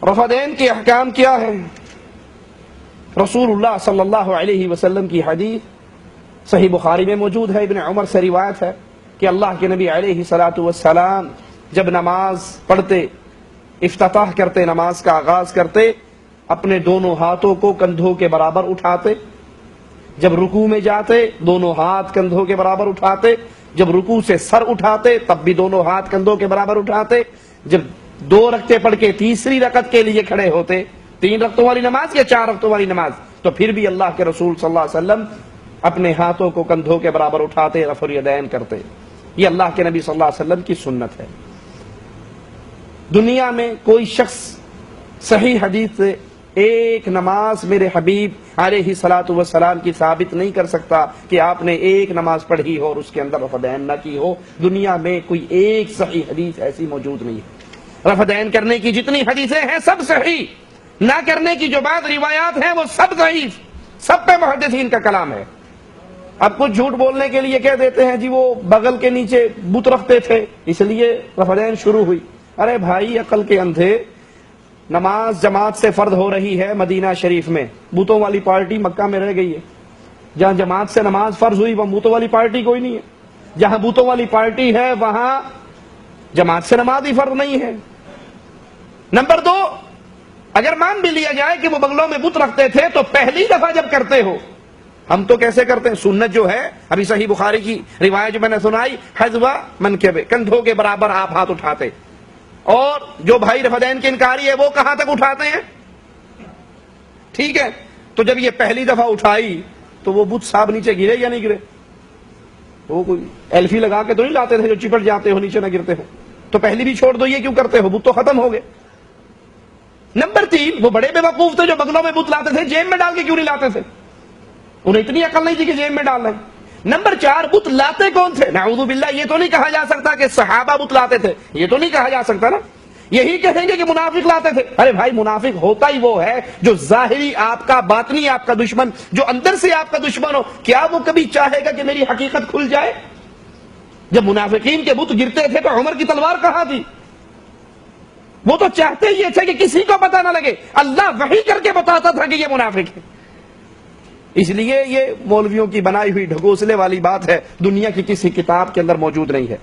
رفدین کے احکام کیا ہے؟ رسول اللہ صلی اللہ علیہ وسلم کی حدیث صحیح بخاری میں موجود ہے، ابن عمر سے روایت ہے کہ اللہ کے نبی علیہ الصلوۃ والسلام جب نماز پڑھتے، افتتاح کرتے، نماز کا آغاز کرتے، اپنے دونوں ہاتھوں کو کندھوں کے برابر اٹھاتے، جب رکوع میں جاتے دونوں ہاتھ کندھوں کے برابر اٹھاتے، جب رکوع سے سر اٹھاتے تب بھی دونوں ہاتھ کندھوں کے برابر اٹھاتے، جب 2 رکعتیں پڑھ کے تیسری رکعت کے لیے کھڑے ہوتے، 3 رکعتوں والی نماز یا 4 رکعتوں والی نماز، تو پھر بھی اللہ کے رسول صلی اللہ علیہ وسلم اپنے ہاتھوں کو کندھوں کے برابر اٹھاتے، رفع الیدین کرتے۔ یہ اللہ کے نبی صلی اللہ علیہ وسلم کی سنت ہے۔ دنیا میں کوئی شخص صحیح حدیث سے ایک نماز میرے حبیب علیہ الصلوۃ والسلام کی ثابت نہیں کر سکتا کہ آپ نے ایک نماز پڑھی ہو اور اس کے اندر رفع دین نہ کی ہو۔ دنیا میں کوئی ایک صحیح حدیث ایسی موجود نہیں ہے۔ رفع دین کرنے کی جتنی حدیثیں ہیں سب صحیح، نہ کرنے کی جو بعض روایات ہیں وہ سب ضعیف، سب پہ محدثین کا کلام ہے۔ اب کچھ جھوٹ بولنے کے لیے کہہ دیتے ہیں جی وہ بغل کے نیچے بت رکھتے تھے اس لیے رفع دین شروع ہوئی۔ ارے بھائی عقل کے اندھے، نماز جماعت سے فرض ہو رہی ہے مدینہ شریف میں، بتوں والی پارٹی مکہ میں رہ گئی ہے۔ جہاں جماعت سے نماز فرض ہوئی وہاں بتوں والی پارٹی کوئی نہیں ہے، جہاں بتوں والی پارٹی ہے وہاں جماعت سے نماز ہی فرض نہیں ہے۔ نمبر 2، اگر مان بھی لیا جائے کہ وہ بغلوں میں بت رکھتے تھے تو پہلی دفعہ جب کرتے ہو، ہم تو کیسے کرتے ہیں؟ سنت جو ہے ابھی صحیح بخاری کی روایت جو میں نے سنائی، حذو منکبے، کندھوں کے برابر آپ ہاتھ اٹھاتے، اور جو بھائی رفع دین کے انکاری ہے وہ کہاں تک اٹھاتے ہیں؟ ٹھیک ہے، تو جب یہ پہلی دفعہ اٹھائی تو وہ بت صاحب نیچے گرے یا نہیں گرے؟ وہ کوئی ایلفی لگا کے تو نہیں لاتے تھے جو چپٹ جاتے ہو نیچے نہ گرتے ہو، تو پہلی بھی چھوڑ دو، یہ کیوں کرتے ہو؟ بت تو ختم ہو گئے۔ نمبر 3، وہ بڑے بے وقوف تھے جو بغلوں میں بت لاتے تھے، جیب میں ڈال کے کیوں نہیں لاتے تھے؟ انہیں اتنی عقل نہیں تھی کہ جیب میں ڈال لیں۔ نمبر 4، بت لاتے کون تھے؟ نعوذ باللہ، یہ تو نہیں کہا جا سکتا کہ صحابہ بت لاتے تھے، یہ تو نہیں کہا جا سکتا نا، یہی کہیں گے کہ منافق لاتے تھے۔ ارے بھائی منافق ہوتا ہی وہ ہے جو ظاہری آپ کا، باطنی آپ کا دشمن، جو اندر سے آپ کا دشمن ہو۔ کیا وہ کبھی چاہے گا کہ میری حقیقت کھل جائے؟ جب منافقین کے بت گرتے تھے تو عمر کی تلوار کہاں تھی؟ وہ تو چاہتے یہ تھے کہ کسی کو پتہ نہ لگے، اللہ وحی کر کے بتاتا تھا کہ یہ منافق ہے۔ اس لیے یہ مولویوں کی بنائی ہوئی ڈھکوسلے والی بات ہے، دنیا کی کسی کتاب کے اندر موجود نہیں ہے۔